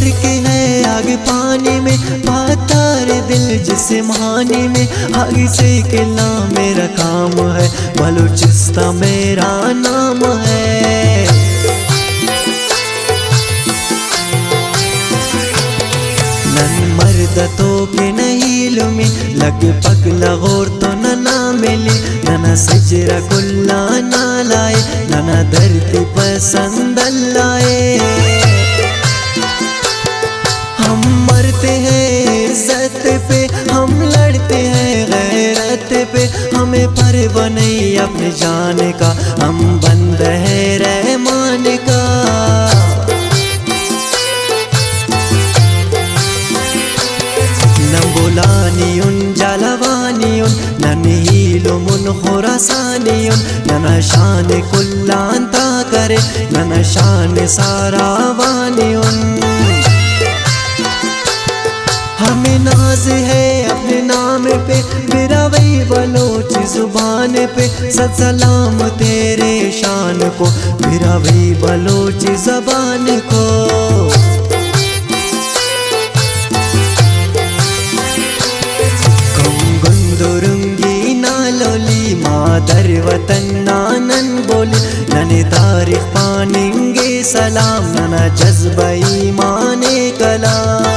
غرق ہے آگ پانی میں، پاتار دل جسمانی میں، آگ سے کلا میرا کام ہے، بلوچستان میرا نام ہے۔ نن مردتو کے نہیں لمی، لگ پگ لغور تو نہ ملی، نہ سجرہ کلا نہ لائے، نہ دھرتی پسند لائے۔ ہم مرتے ہیں عزت پہ، ہم لڑتے ہیں غیرت پہ، ہمیں پرواہ نہیں اپنے جان کا، ہم بند ہے رحمان کا۔ نمبولانیون جالوانیون ننہیلمن خراسانیون، ننا شان کلان تا کرے، ننا شان ساراوانیون۔ ہمیں ناز ہے اپنے نام پہ، براوی بلوچ زبان پہ، صد سلام تیرے شان کو، براوی بلوچ زبان کو۔ کم گندرنگی نالولی مادر وطن نانن بولی، نن تاریخ پاننگے سلام، ننا جذبہ ایمان کلام۔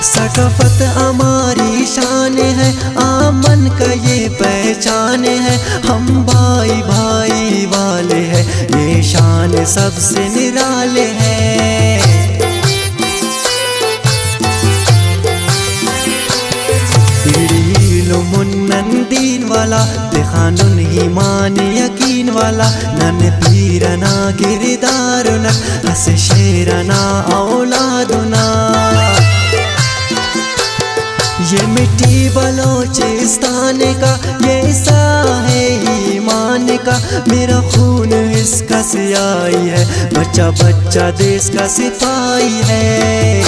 ثقافت ہماری شان ہے، آمن کا یہ پہچان ہے، ہم بھائی بھائی والے ہیں، یہ شان سب سے نرالے ہے۔ پیڑیلو منن دین والا، دخانن ایمان یقین والا، نن پیرنا کردارنا، ہس شیرنا اولادنا۔ یہ مٹی بلوچستان کا، یہ سا ہے ایمان کا، میرا خون اس کا سیاہی ہے، بچہ بچہ دیس کا سپاہی ہے۔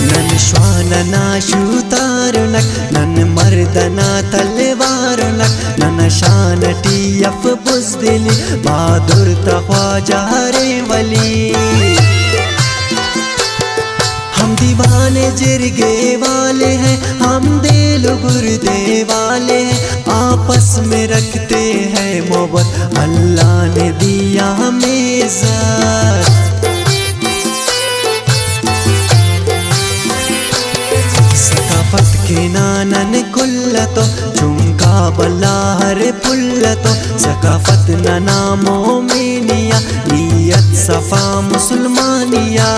نن شواننا شوتارنک، نن مردنا تلوارنک، نن شانٹی اف بزدلی، بہادر تخواجہ ہرے ولی۔ ہم دیوانے جرگے والے ہیں، ہم دل گردے والے ہیں، آپس میں رکھتے ہیں محبت، اللہ نے دیا ہمیں عزت۔ ثقافت کے نانن کلتو، چمکا بلا ہر پلتو، ثقافت ننا مومنیا، نیت صفا مسلمانیا۔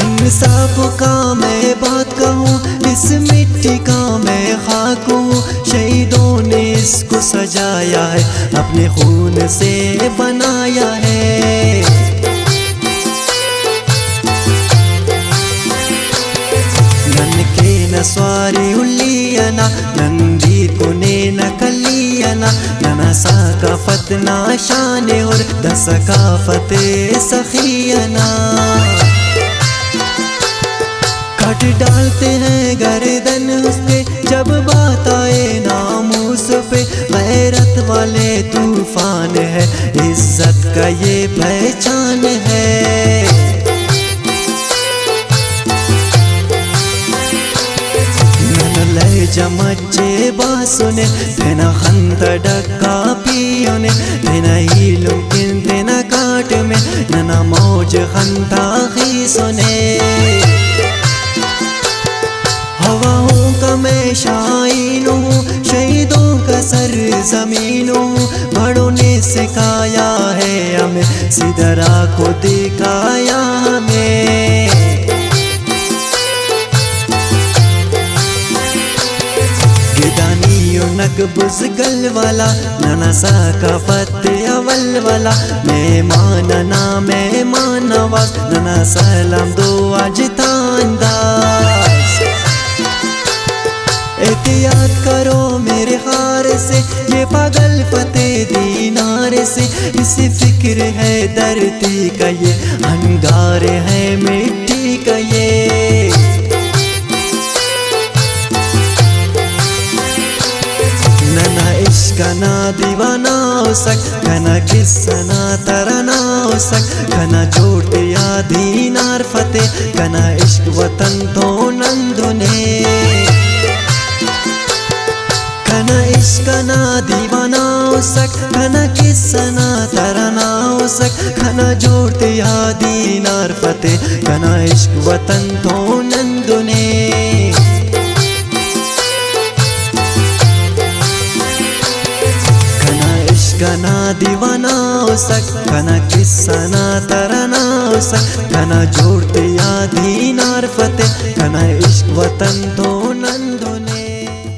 انصاف کا میں بات کہوں، اس مٹی کا میں خاک ہوں، شہیدوں نے اس کو سجایا ہے، اپنے خون سے بنایا ہے۔ نن کے نسواری الینا، نندی کنے نکلینا، ننا ثقافت نا شان اور دا ثقافت سخینا۔ کٹ ڈالتے ہیں گردن اس کے، جب بات آئے ناموس پہ، غیرت والے طوفان ہے، عزت کا یہ پہچان ہے۔ نن لہجہ مچے باسنے، تینا خند ڈکا پیونے، تینا ہیلو کن تینا کاٹ میں، ننا موج خندہ خیسنے۔ ہواؤں کا میں شائن ہوں، شہیدوں کا سر زمین ہوں، بڑوں نے سکھایا ہے ہمیں، سدرا کو دکھایا ہمیں۔ گدانی نک بزگل والا، ننا ثقافت اول والا، مہمان نا مہمان نواز، ننا سلام دو اجتا انداز۔ احتیاط کرو میرے ہار سے، یہ پاگل فتح دینار سے، اسے فکر ہے دھرتی کا، یہ انگار ہے مٹی کا یہ۔ ننا عشق نا دیوانہ ہو سک کنا قصہ نا ترانہ ہو سک کنا چوٹ یا دینار فتح کنا عشق وطن تو نندنے کنا عشق نا دیوانہ ہو سک کنا قصہ نا ترانہ ہو سک کنا چوٹ یا دینار فتح کنا عشق وطن تو نندنے کنا دیوانہ ہو سک کنا قصہ نا ترانہ ہو سک کنا جوڑتے یا دینار فتح کنا عشق وطن تو نندنے